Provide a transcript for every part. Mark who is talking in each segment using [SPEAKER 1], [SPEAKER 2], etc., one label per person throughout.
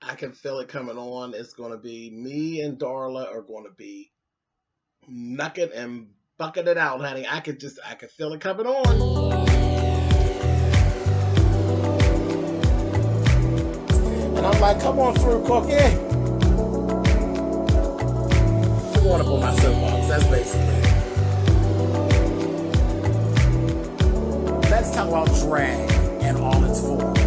[SPEAKER 1] I can feel it coming on. It's going to be me and Darla are going to be knucking and bucking it out, honey. I can feel it coming on. And I'm like, come on through, Cookie. I'm going up on my soapbox. That's basically it. Let's talk about drag and all its forms.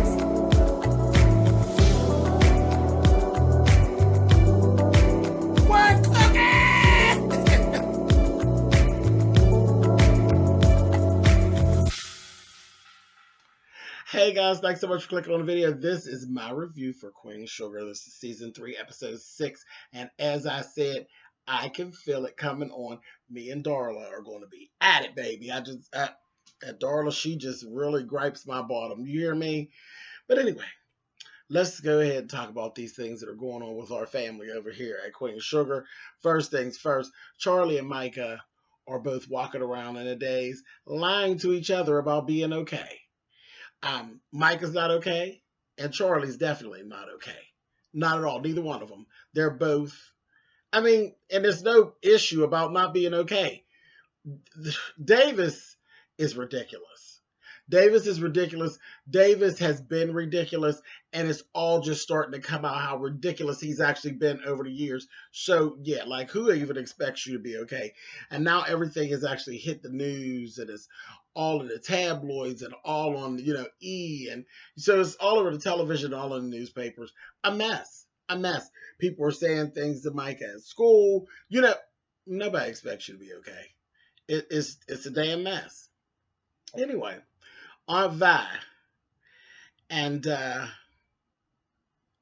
[SPEAKER 1] What, Hey guys, thanks so much for clicking on the video. This is my review for Queen Sugar. This is season 3, episode 6. And as I said, I can feel it coming on. Me and Darla are going to be at it, baby. Darla, she just really gripes my bottom. You hear me? But anyway, let's go ahead and talk about these things that are going on with our family over here at Queen Sugar. First things first, Charlie and Micah are both walking around in a daze, lying to each other about being okay. Micah's not okay, and Charlie's definitely not okay. Not at all. Neither one of them. They're both. And there's no issue about not being okay. Davis is ridiculous. Davis is ridiculous. Davis has been ridiculous, and it's all just starting to come out how ridiculous he's actually been over the years. So, yeah, like, who even expects you to be okay? And now everything has actually hit the news, and it's all in the tabloids and all on, E. And so it's all over the television, all in the newspapers. A mess. A mess. People are saying things to Mike at school. Nobody expects you to be okay. It's a damn mess. Anyway, Aunt Vi and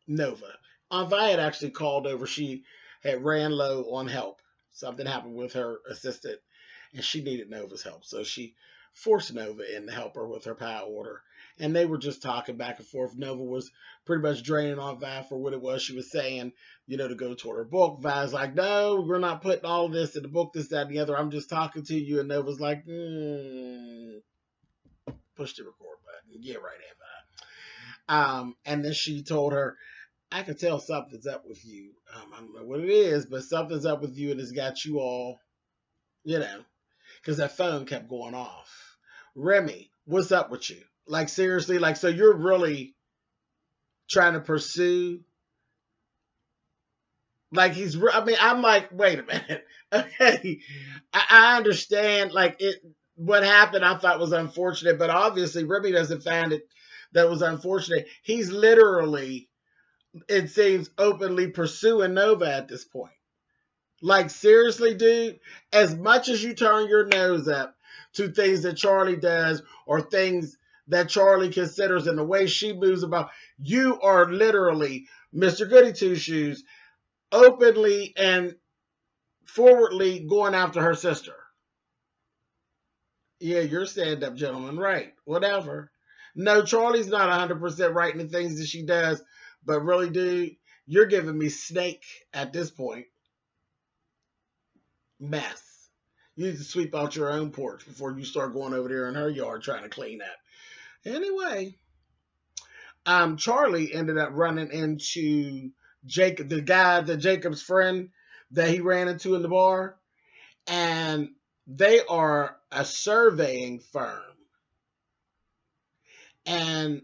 [SPEAKER 1] Nova. Aunt Vi had actually called over. She had ran low on help. Something happened with her assistant, and she needed Nova's help. So she forced Nova in to help her with her power order. And they were just talking back and forth. Nova was pretty much draining Aunt Vi for what it was she was saying, to go toward her book. Vi's like, no, we're not putting all of this in the book, this, that, and the other. I'm just talking to you. And Nova's like, push the record button. Yeah, right, Aunt Vi. And then she told her, I can tell something's up with you. I don't know what it is, but something's up with you, and it's got you all, because that phone kept going off. Remy, what's up with you? Like, seriously, so you're really trying to pursue, I'm like, wait a minute. Okay. I understand, what happened I thought was unfortunate, but obviously Remy doesn't find it that was unfortunate. He's literally, it seems, openly pursuing Nova at this point. Like, seriously, dude, as much as you turn your nose up to things that Charlie does or things that Charlie considers and the way she moves about, you are literally Mr. Goody Two-Shoes, openly and forwardly going after her sister. Yeah, you're stand-up gentleman, right? Whatever. No, Charlie's not 100% right in the things that she does, but really, dude, you're giving me snake at this point. Mess. You need to sweep out your own porch before you start going over there in her yard trying to clean up. Anyway, Charlie ended up running into Jacob, Jacob's friend that he ran into in the bar, and they are a surveying firm, and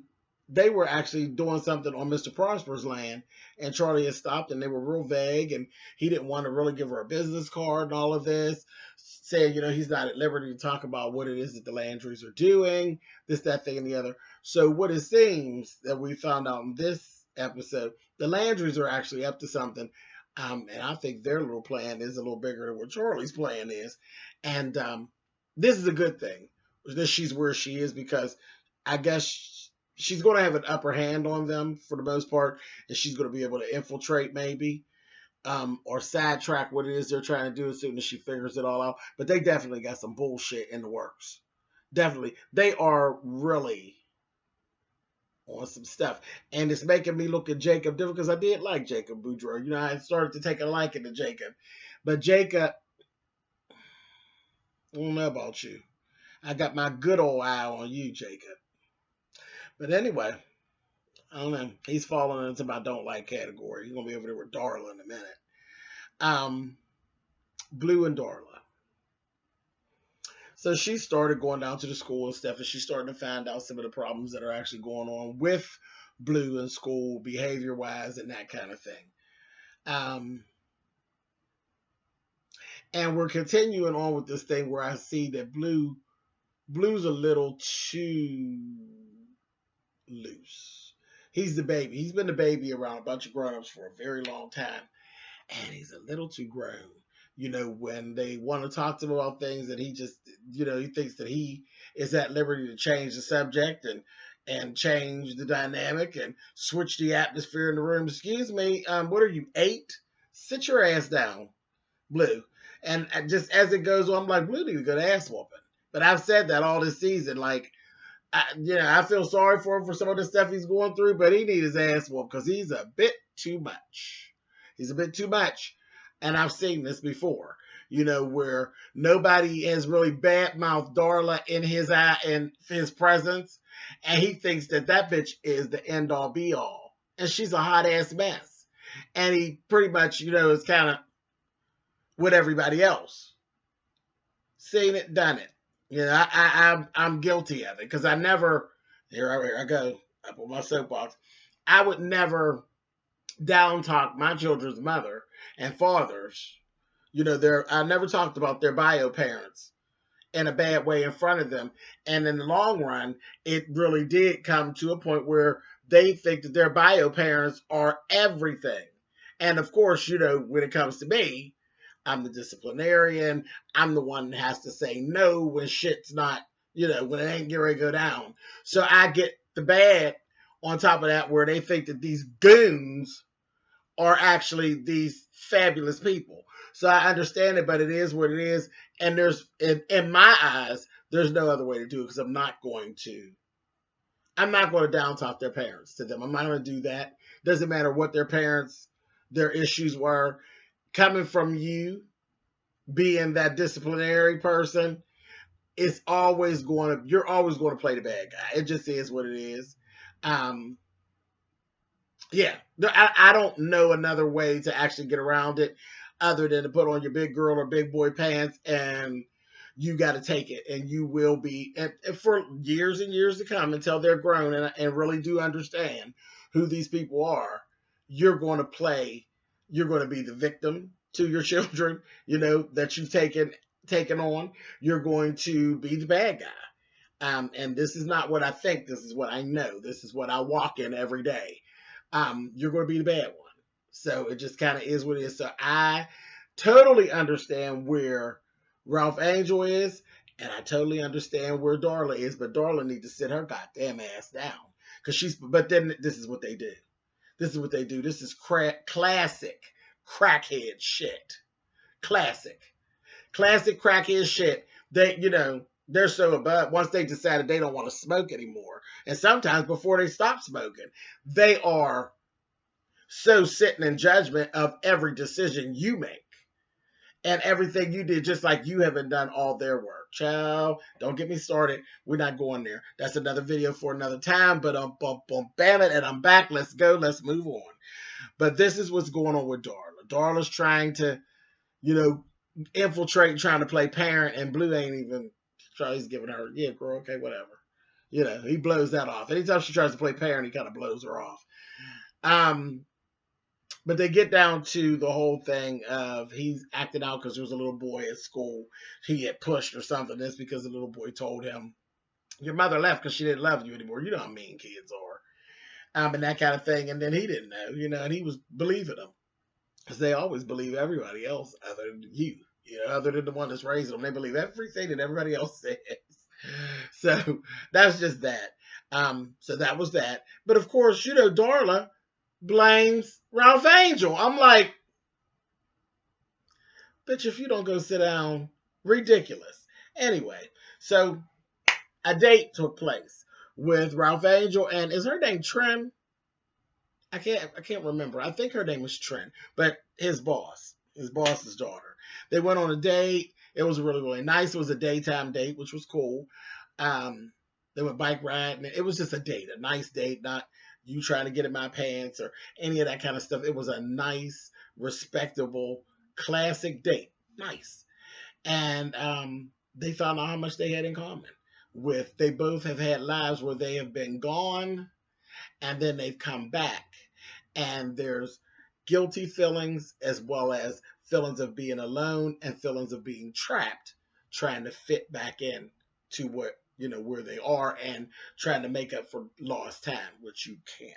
[SPEAKER 1] they were actually doing something on Mr. Prosper's land, and Charlie had stopped, and they were real vague, and he didn't want to really give her a business card and all of this, saying, he's not at liberty to talk about what it is that the Landrys are doing, this, that, thing, and the other. So what it seems that we found out in this episode, the Landrys are actually up to something, and I think their little plan is a little bigger than what Charlie's plan is. And this is a good thing that she's where she is, because I guess she's going to have an upper hand on them for the most part, and she's going to be able to infiltrate maybe, or sidetrack what it is they're trying to do as soon as she figures it all out. But they definitely got some bullshit in the works. Definitely. They are really on some stuff. And it's making me look at Jacob different, because I did like Jacob Boudreaux. I started to take a liking to Jacob. But Jacob, I don't know about you. I got my good old eye on you, Jacob. But anyway, I don't know. He's falling into my don't like category. He's gonna be over there with Darla in a minute. Um, Blue and Darla. So she started going down to the school and stuff, and she's starting to find out some of the problems that are actually going on with Blue in school, behavior wise, and that kind of thing. Um, and we're continuing on with this thing where I see that Blue's a little too loose. He's the baby. He's been the baby around a bunch of grown-ups for a very long time, and he's a little too grown. When they want to talk to him about things, that he just, he thinks that he is at liberty to change the subject and change the dynamic and switch the atmosphere in the room. Excuse me, what are you, 8? Sit your ass down, Blue. And just as it goes on, I'm like, Blue needs a good ass whooping. But I've said that all this season, like, I feel sorry for him for some of the stuff he's going through, but he needs his ass whooped because he's a bit too much. He's a bit too much. And I've seen this before, where nobody has really badmouthed Darla in his presence. And he thinks that bitch is the end all be all. And she's a hot ass mess. And he pretty much, is kind of with everybody else. Seen it, done it. I'm guilty of it because I never, here I go, up on my soapbox. I would never down talk my children's mother and fathers. I never talked about their bio parents in a bad way in front of them. And in the long run, it really did come to a point where they think that their bio parents are everything. And of course, when it comes to me, I'm the disciplinarian. I'm the one that has to say no when shit's not, when it ain't getting ready to go down. So I get the bad on top of that, where they think that these goons are actually these fabulous people. So I understand it, but it is what it is. And there's, in my eyes, there's no other way to do it because I'm not going to down talk their parents to them. I'm not going to do that. Doesn't matter what their issues were. Coming from you, being that disciplinary person, you're always going to play the bad guy. It just is what it is. Yeah, I don't know another way to actually get around it other than to put on your big girl or big boy pants, and you got to take it, and you will be, and for years and years to come until they're grown and really do understand who these people are. You're going to be the victim to your children, that you've taken on. You're going to be the bad guy. And this is not what I think. This is what I know. This is what I walk in every day. You're going to be the bad one. So it just kind of is what it is. So I totally understand where Ralph Angel is, and I totally understand where Darla is, but Darla needs to sit her goddamn ass down. But then this is what they do. This is classic crackhead shit. Classic crackhead shit. They're so above, once they decided they don't want to smoke anymore. And sometimes before they stop smoking, they are so sitting in judgment of every decision you make and everything you did, just like you haven't done all their work. Child, don't get me started. We're not going there. That's another video for another time, but bam it, and I'm back. Let's go. Let's move on. But this is what's going on with Darla. Darla's trying to, infiltrate, trying to play parent, and Blue ain't even trying. He's giving her, yeah, girl, okay, whatever. He blows that off. Anytime she tries to play parent, he kind of blows her off. But they get down to the whole thing of he's acting out because there was a little boy at school he had pushed or something. That's because the little boy told him, your mother left because she didn't love you anymore. You know how mean kids are. And that kind of thing. And then he didn't know, and he was believing them. Because they always believe everybody else other than you, other than the one that's raising them. They believe everything that everybody else says. So that's just that. So that was that. But of course, Darla blames Ralph Angel. I'm like, bitch, if you don't go sit down, ridiculous. Anyway, so a date took place with Ralph Angel, and is her name Trin? I can't remember. I think her name was Trin, but his boss's daughter. They went on a date. It was really, really nice. It was a daytime date, which was cool. They went bike riding. It was just a date, a nice date, not you trying to get in my pants or any of that kind of stuff. It was a nice, respectable, classic date. Nice. And they found out how much they had in common. They both have had lives where they have been gone and then they've come back. And there's guilty feelings as well as feelings of being alone and feelings of being trapped, trying to fit back in to where they are and trying to make up for lost time, which you can't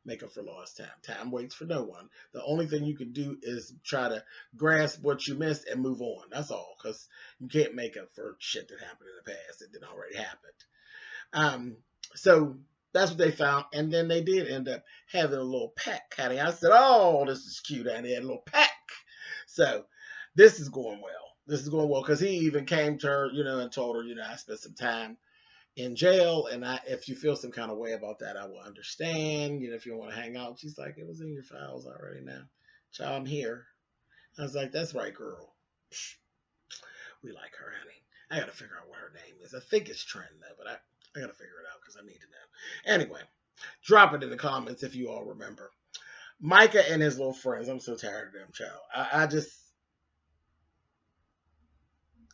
[SPEAKER 1] make up for lost time. Time waits for no one. The only thing you can do is try to grasp what you missed and move on. That's all, because you can't make up for shit that happened in the past that didn't already happen. So that's what they found, and then they did end up having a little peck, honey. I said, "Oh, this is cute," and they had a little peck. So this is going well. This is going well because he even came to her, and told her, I spent some time in jail, and if you feel some kind of way about that, I will understand. If you want to hang out. She's like, "It was in your files already now. Child, I'm here." I was like, "That's right, girl. We like her, honey. I got to figure out what her name is. I think it's Trent, though, but I got to figure it out because I need to know." Anyway, drop it in the comments if you all remember. Micah and his little friends. I'm so tired of them, child.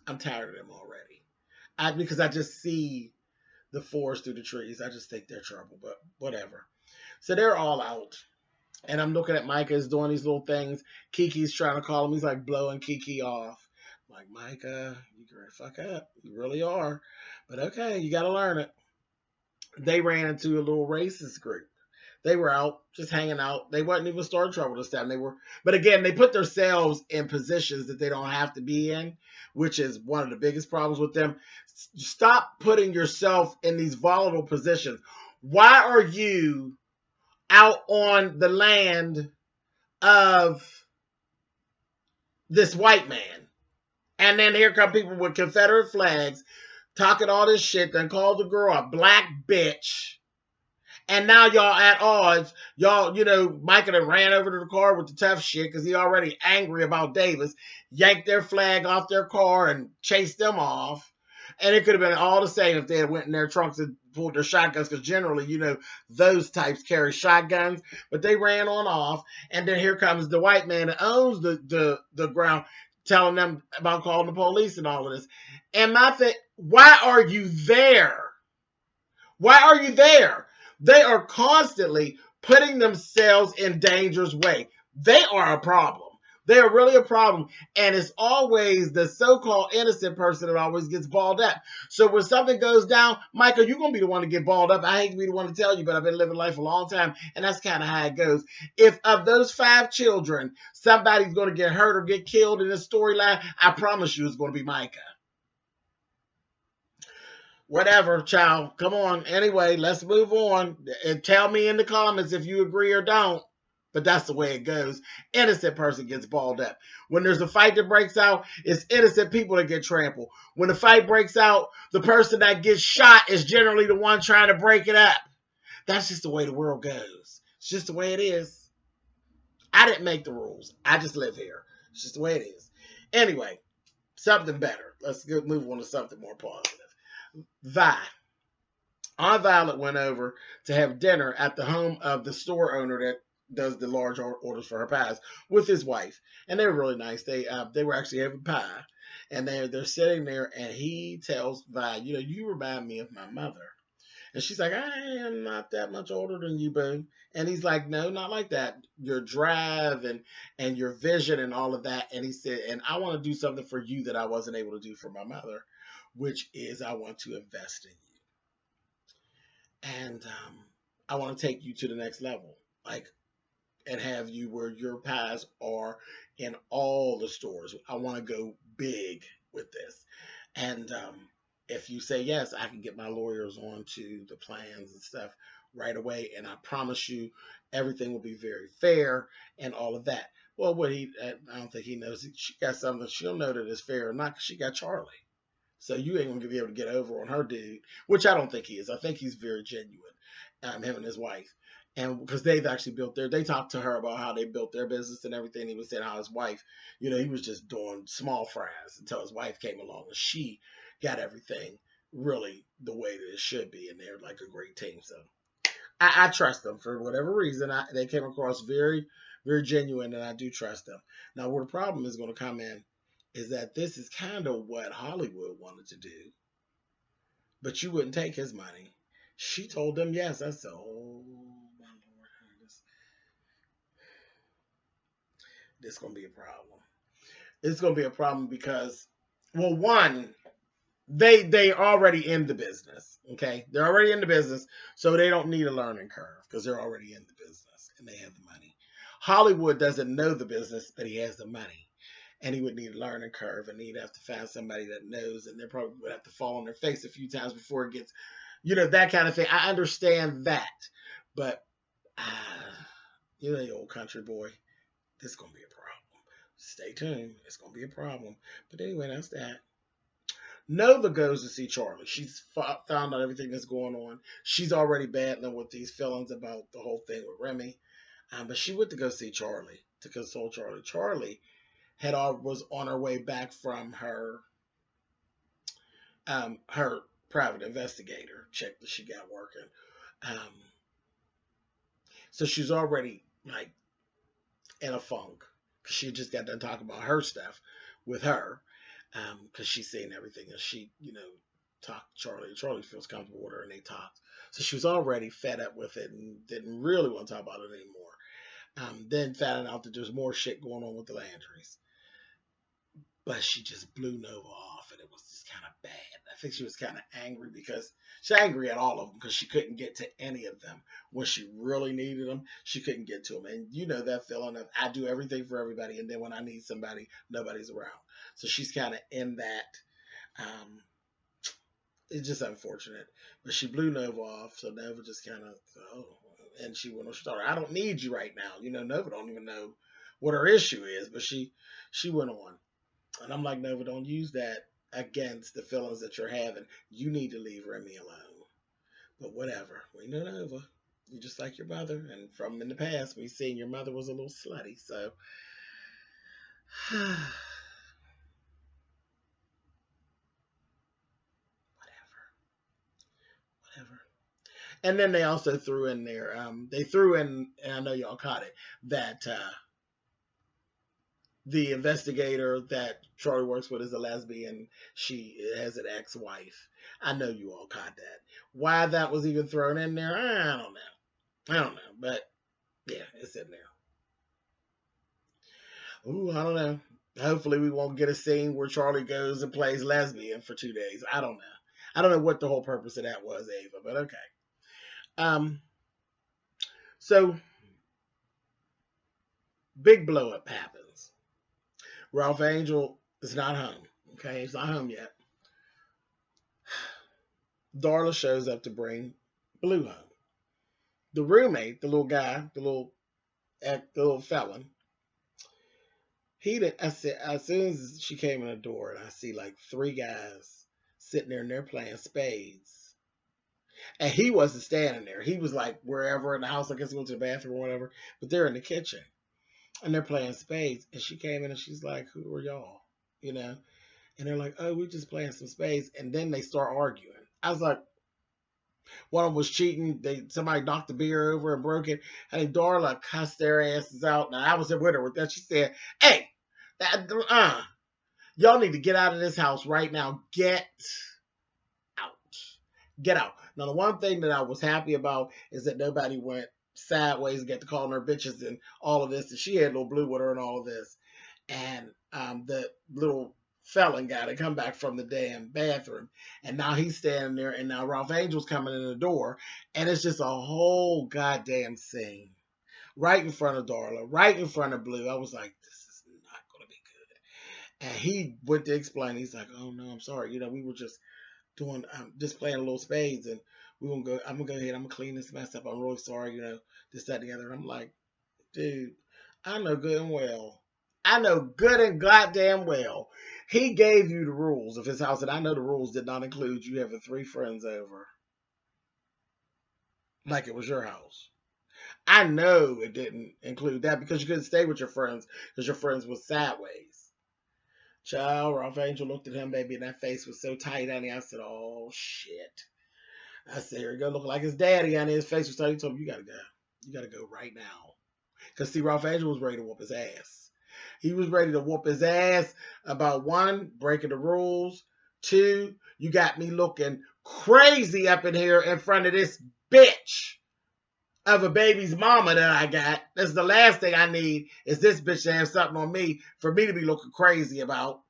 [SPEAKER 1] I'm tired of them already. Because I just see the forest through the trees. I just think they're trouble, but whatever. So they're all out. And I'm looking at Micah is doing these little things. Kiki's trying to call him. He's like blowing Kiki off. I'm like, Micah, you can fuck up. You really are. But okay, you got to learn it. They ran into a little racist group. They were out, just hanging out. They wasn't even starting trouble this time. But again, they put themselves in positions that they don't have to be in, which is one of the biggest problems with them. Stop putting yourself in these volatile positions. Why are you out on the land of this white man? And then here come people with Confederate flags talking all this shit, then called the girl a black bitch. And now y'all at odds. Y'all, Micah done ran over to the car with the tough shit because he already angry about Davis. Yanked their flag off their car and chased them off. And it could have been all the same if they had went in their trunks and pulled their shotguns because generally, those types carry shotguns. But they ran on off. And then here comes the white man that owns the ground telling them about calling the police and all of this. And my thing, why are you there? Why are you there? They are constantly putting themselves in danger's way. They are a problem. They are really a problem. And it's always the so-called innocent person that always gets balled up. So when something goes down, Michael, you're going to be the one to get balled up. I hate to be the one to tell you, but I've been living life a long time. And that's kind of how it goes. If of those 5 children, somebody's going to get hurt or get killed in this storyline, I promise you it's going to be Micah. Whatever, child. Come on. Anyway, let's move on. And tell me in the comments if you agree or don't. But that's the way it goes. Innocent person gets balled up. When there's a fight that breaks out, it's innocent people that get trampled. When the fight breaks out, the person that gets shot is generally the one trying to break it up. That's just the way the world goes. It's just the way it is. I didn't make the rules. I just live here. It's just the way it is. Anyway, something better. Let's move on to something more positive. Aunt Violet went over to have dinner at the home of the store owner that does the large orders for her pies with his wife, and they were really nice. They were actually having pie, and they're sitting there, and he tells Vi, you remind me of my mother, and she's like, I am not that much older than you, boo. And he's like, no, not like that. Your drive and your vision and all of that. And he said, and I want to do something for you that I wasn't able to do for my mother, which is I want to invest in you. And I want to take you to the next level, and have you where your pies are in all the stores. I want to go big with this. And if you say yes, I can get my lawyers onto the plans and stuff right away. And I promise you everything will be very fair and all of that. Well, I don't think he knows. She got something she'll know that is fair or not because she got Charlie. So you ain't going to be able to get over on her dude, which I don't think he is. I think he's very genuine, him and his wife. And because they've actually they talked to her about how they built their business and everything. He was saying how his wife, he was just doing small fries until his wife came along and she got everything really the way that it should be. And they're like a great team. So I trust them for whatever reason. They came across very, very genuine, and I do trust them. Now, where the problem is going to come in is that this is kind of what Hollywood wanted to do, but you wouldn't take his money. She told them yes. I said, oh my lord, this is going to be a problem. It's going to be a problem because, well, one, they already in the business. Okay, they're already in the business, so they don't need a learning curve because they're already in the business and they have the money. Hollywood doesn't know the business, but he has the money, and he would need a learning curve, and he'd have to find somebody that knows, and they probably would have to fall on their face a few times before it gets, that kind of thing. I understand that, but you old country boy, this is gonna be a problem. Stay tuned, it's gonna be a problem. But anyway, that's that. Nova goes to see Charlie. She's found out everything that's going on. She's already battling with these feelings about the whole thing with Remy. But she went to go see Charlie to console Charlie. Charlie was on her way back from her private investigator check that she got working. Um, so she's already like in a funk because she just got done talking about her stuff with her because she's saying everything and she talked to Charlie. Charlie feels comfortable with her and they talked. So she was already fed up with it and didn't really want to talk about it anymore. Then found out that there's more shit going on with the Landrys. But she just blew Nova off, and it was just kind of bad. I think she was kind of angry because she's angry at all of them because she couldn't get to any of them when she really needed them. She couldn't get to them, and you know that feeling of I do everything for everybody, and then when I need somebody, nobody's around. So she's kind of in that. It's just unfortunate, but she blew Nova off, so Nova just kind of and she went on. She thought, I don't need you right now. Nova don't even know what her issue is, but she went on. And I'm like, Nova, don't use that against the feelings that you're having. You need to leave Remy alone. But whatever. We know Nova. You're just like your mother. And from in the past, we've seen your mother was a little slutty. So, whatever. And then they also threw in there, and I know y'all caught it, that the investigator that Charlie works with is a lesbian. She has an ex-wife. I know you all caught that. Why that was even thrown in there, I don't know. But yeah, it's in there. Ooh, I don't know. Hopefully we won't get a scene where Charlie goes and plays lesbian for 2 days. I don't know. I don't know what the whole purpose of that was, Ava, but okay. So big blow up happens. Ralph Angel is not home. Okay, he's not home yet. Darla shows up to bring Blue home. The roommate, the little guy, the little felon, as soon as she came in the door and I see like 3 guys sitting there and they're playing spades. And he wasn't standing there. He was like wherever in the house, I guess going to the bathroom or whatever, but they're in the kitchen. And they're playing spades. And she came in and she's like, who are y'all? And they're like, oh, we're just playing some spades. And then they start arguing. I was like, one of them was cheating. Somebody knocked the beer over and broke it. And Darla cussed their asses out. Now, I was with her with that. She said, hey, y'all need to get out of this house right now. Get out. Get out. Now, the one thing that I was happy about is that nobody went sideways and get to calling her bitches and all of this. And she had little Blue with her and all of this. And the little felon guy to come back from the damn bathroom. And now he's standing there. And now Ralph Angel's coming in the door. And it's just a whole goddamn scene. Right in front of Darla. Right in front of Blue. I was like, this is not going to be good. And he went to explain. He's like, oh, no, I'm sorry. We were just just playing a little spades. And I'm going to go ahead. I'm going to clean this mess up. I'm really sorry, this, that, and the other. And I'm like, dude, I know good and goddamn well. He gave you the rules of his house. And I know the rules did not include you having 3 friends over. Like it was your house. I know it didn't include that because you couldn't stay with your friends because your friends was sideways. Child, Ralph Angel looked at him, baby, and that face was so tight, honey. I said, oh, shit. I said, here he go, looking like his daddy, and his face was starting. He told him, you gotta go. You gotta go right now. Because see, Ralph Angel was ready to whoop his ass. He was ready to whoop his ass about one, breaking the rules. Two, you got me looking crazy up in here in front of this bitch of a baby's mama that I got. That's the last thing I need is this bitch to have something on me for me to be looking crazy about.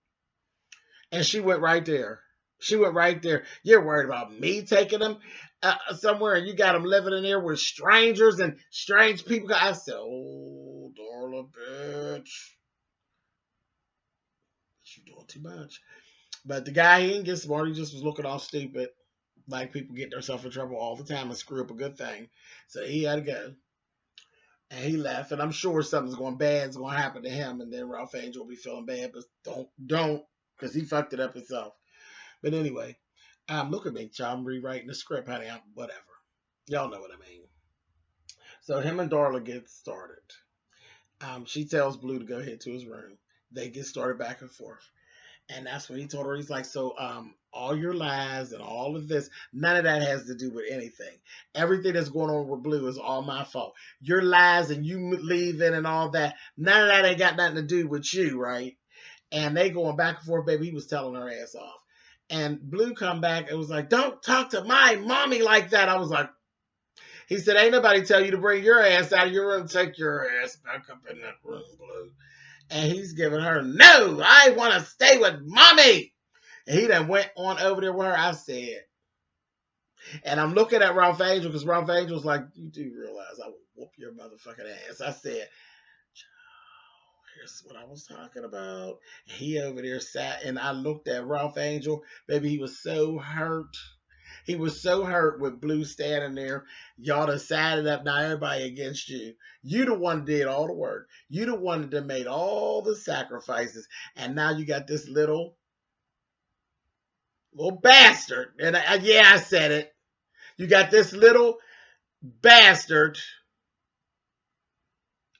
[SPEAKER 1] And she went right there. She went right there. You're worried about me taking them somewhere and you got them living in there with strangers and strange people. I said, oh, Darla, bitch. You doing too much. But the guy, he didn't get smart. He just was looking all stupid. Like people get themselves in trouble all the time and screw up a good thing. So he had to go. And he left. And I'm sure something's going bad's going to happen to him. And then Ralph Angel will be feeling bad. But don't. Because he fucked it up himself. But anyway, look at me, child. I'm rewriting the script, honey. Whatever. Y'all know what I mean. So him and Darla get started. She tells Blue to go ahead to his room. They get started back and forth. And that's when he told her, he's like, so all your lies and all of this, none of that has to do with anything. Everything that's going on with Blue is all my fault. Your lies and you leaving and all that, none of that ain't got nothing to do with you, right? And they going back and forth, baby. He was telling her ass off. And Blue come back and was like, don't talk to my mommy like that. I was like, he said, ain't nobody tell you to bring your ass out of your room. Take your ass back up in that room, Blue. And he's giving her, no, I want to stay with mommy. And he then went on over there with her. I said, and I'm looking at Ralph Angel because Ralph Angel's like, you do realize I will whoop your motherfucking ass. I said, here's what I was talking about. He over there sat, and I looked at Ralph Angel. Baby, he was so hurt. He was so hurt with Blue standing there. Y'all decided up now everybody against you. You the one that did all the work. You the one that made all the sacrifices. And now you got this little bastard. And I said it. You got this little bastard,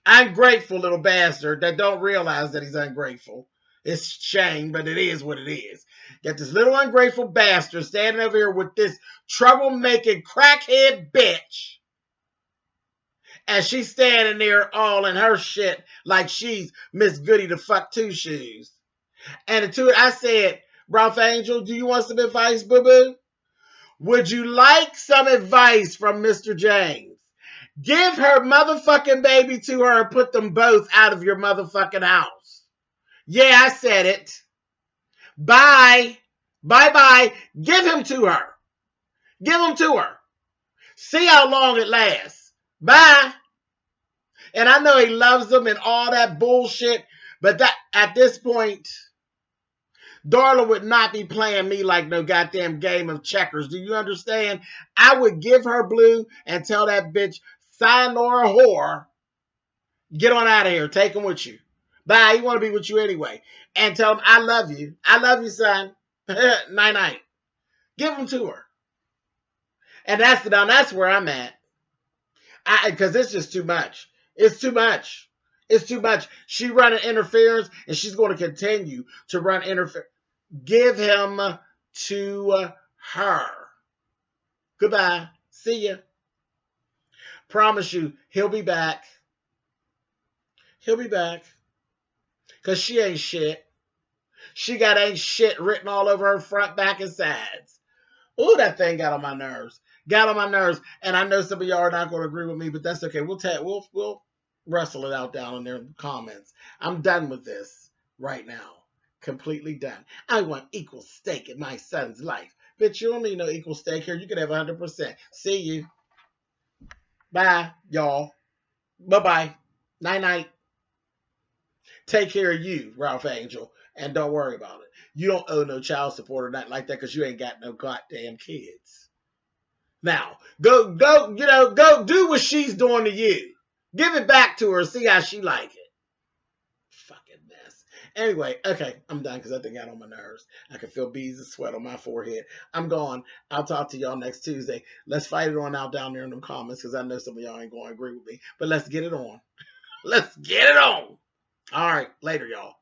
[SPEAKER 1] ungrateful little bastard that don't realize that he's ungrateful. It's shame, but it is what it is. Got this little ungrateful bastard standing over here with this troublemaking crackhead bitch. And she's standing there all in her shit like she's Miss Goody the fuck two shoes. And to it, I said, Ralph Angel, do you want some advice, boo-boo? Would you like some advice from Mr. James? Give her motherfucking baby to her and put them both out of your motherfucking house. Yeah, I said it. Bye. Bye-bye. Give him to her. Give him to her. See how long it lasts. Bye. And I know he loves them and all that bullshit, but that at this point, Darla would not be playing me like no goddamn game of checkers. Do you understand? I would give her Blue and tell that bitch, Sayonara whore, get on out of here. Take him with you. Bye. He want to be with you anyway. And tell him, I love you. I love you, son. Night-night. Give him to her. And that's where I'm at. Because it's just too much. It's too much. It's too much. She running interference, and she's going to continue to run interference. Give him to her. Goodbye. See ya. Promise you, he'll be back. He'll be back. Because she ain't shit. She got ain't shit written all over her front, back, and sides. Ooh, that thing got on my nerves. Got on my nerves. And I know some of y'all are not going to agree with me, but that's okay. We'll wrestle it out down in their comments. I'm done with this right now. Completely done. I want equal stake in my son's life. Bitch, you don't need no equal stake here. You can have 100%. See you. Bye, y'all. Bye-bye. Night-night. Take care of you, Ralph Angel, and don't worry about it. You don't owe no child support or nothing like that because you ain't got no goddamn kids. Now, go do what she's doing to you. Give it back to her. See how she like it. Fucking mess. Anyway, okay, I'm done because I think I got on my nerves. I can feel beads of sweat on my forehead. I'm gone. I'll talk to y'all next Tuesday. Let's fight it on out down there in the comments because I know some of y'all ain't going to agree with me. But let's get it on. Let's get it on. All right, later, y'all.